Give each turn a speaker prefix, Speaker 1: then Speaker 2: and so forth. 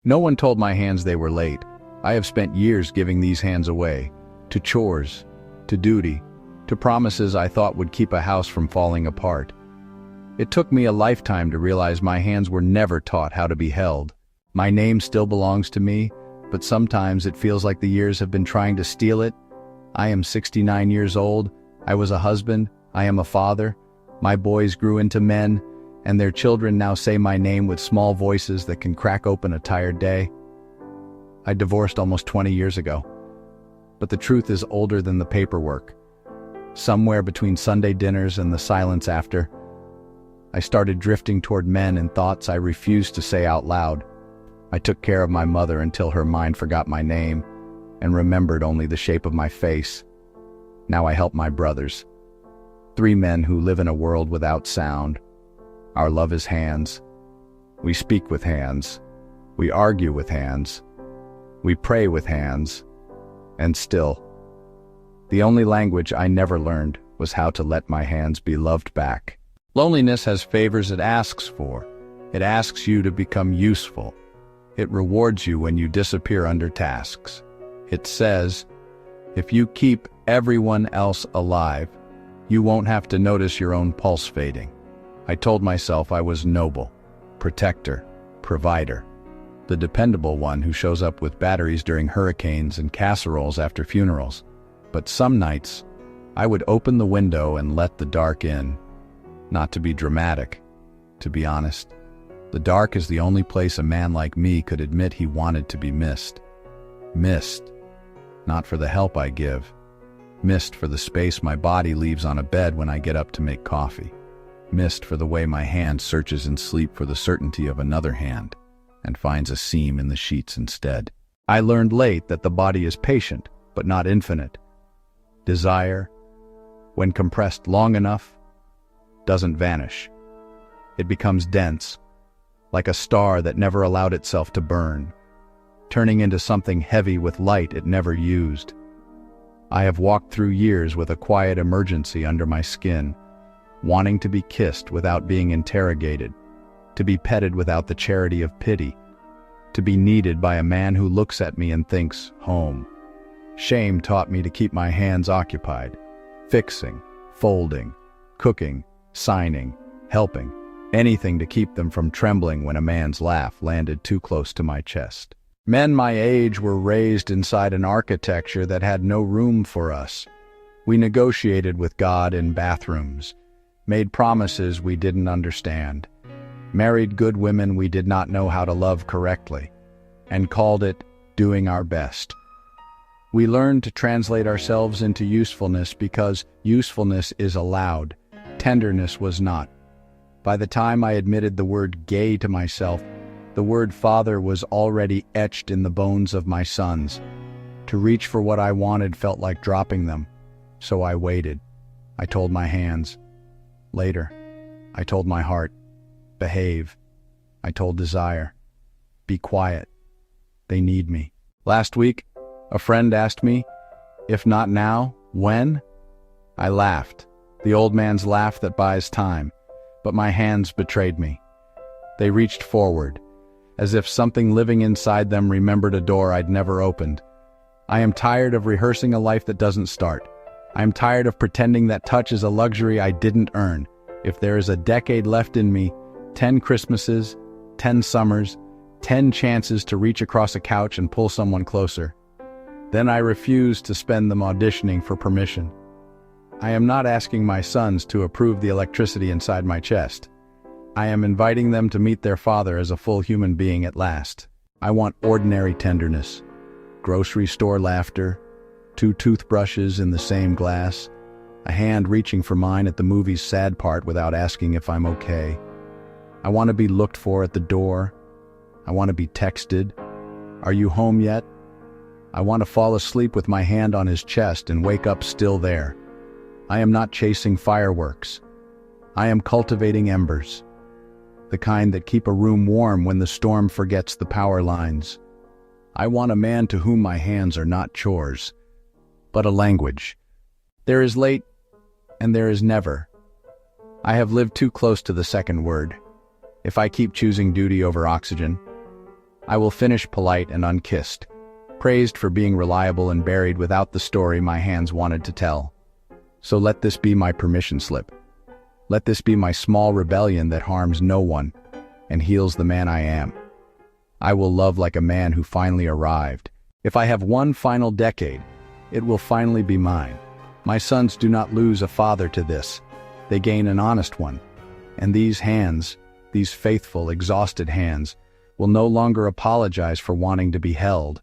Speaker 1: No one told my hands they were late. I have spent years giving these hands away, to chores, to duty, to promises I thought would keep a house from falling apart. It took me a lifetime to realize my hands were never taught how to be held. My name still belongs to me, but sometimes it feels like the years have been trying to steal it. I am 69 years old. I was a husband. I am a father. My boys grew into men, and their children now say my name with small voices that can crack open a tired day. I divorced almost 20 years ago, but the truth is older than the paperwork. Somewhere between Sunday dinners and the silence after, I started drifting toward men and thoughts I refused to say out loud. I took care of my mother until her mind forgot my name and remembered only the shape of my face. Now I help my brothers. 3 men who live in a world without sound. Our love is hands. We speak with hands. We argue with hands. We pray with hands. And still, the only language I never learned was how to let my hands be loved back. Loneliness has favors it asks for. It asks you to become useful. It rewards you when you disappear under tasks. It says, if you keep everyone else alive, you won't have to notice your own pulse fading. I told myself I was noble, protector, provider, the dependable one who shows up with batteries during hurricanes and casseroles after funerals. But some nights, I would open the window and let the dark in. Not to be dramatic, to be honest. The dark is the only place a man like me could admit he wanted to be missed. Missed, not for the help I give. Missed for the space my body leaves on a bed when I get up to make coffee. Missed for the way my hand searches in sleep for the certainty of another hand and finds a seam in the sheets instead. I learned late that the body is patient, but not infinite. Desire, when compressed long enough, doesn't vanish. It becomes dense, like a star that never allowed itself to burn, turning into something heavy with light it never used. I have walked through years with a quiet emergency under my skin, wanting to be kissed without being interrogated, to be petted without the charity of pity, to be needed by a man who looks at me and thinks, home. Shame taught me to keep my hands occupied, fixing, folding, cooking, signing, helping, anything to keep them from trembling when a man's laugh landed too close to my chest. Men my age were raised inside an architecture that had no room for us. We negotiated with God in bathrooms, made promises we didn't understand, married good women we did not know how to love correctly, and called it doing our best. We learned to translate ourselves into usefulness because usefulness is allowed. Tenderness was not. By the time I admitted the word gay to myself, the word father was already etched in the bones of my sons. To reach for what I wanted felt like dropping them, so I waited. I told my hands. Later, I told my heart, behave. I told desire, be quiet. They need me. Last week, a friend asked me, if not now, when? I laughed, the old man's laugh that buys time, but my hands betrayed me. They reached forward, as if something living inside them remembered a door I'd never opened. I am tired of rehearsing a life that doesn't start. I am tired of pretending that touch is a luxury I didn't earn. If there is a decade left in me, 10 Christmases, 10 summers, 10 chances to reach across a couch and pull someone closer. Then I refuse to spend them auditioning for permission. I am not asking my sons to approve the electricity inside my chest. I am inviting them to meet their father as a full human being at last. I want ordinary tenderness, grocery store laughter, 2 toothbrushes in the same glass, a hand reaching for mine at the movie's sad part without asking if I'm okay. I want to be looked for at the door. I want to be texted, "Are you home yet?" I want to fall asleep with my hand on his chest and wake up still there. I am not chasing fireworks. I am cultivating embers, the kind that keep a room warm when the storm forgets the power lines. I want a man to whom my hands are not chores, but a language. There is late, and there is never. I have lived too close to the second word. If I keep choosing duty over oxygen, I will finish polite and unkissed, praised for being reliable and buried without the story my hands wanted to tell. So let this be my permission slip. Let this be my small rebellion that harms no one and heals the man I am. I will love like a man who finally arrived. If I have one final decade, it will finally be mine. My sons do not lose a father to this. They gain an honest one. And these hands, these faithful, exhausted hands, will no longer apologize for wanting to be held.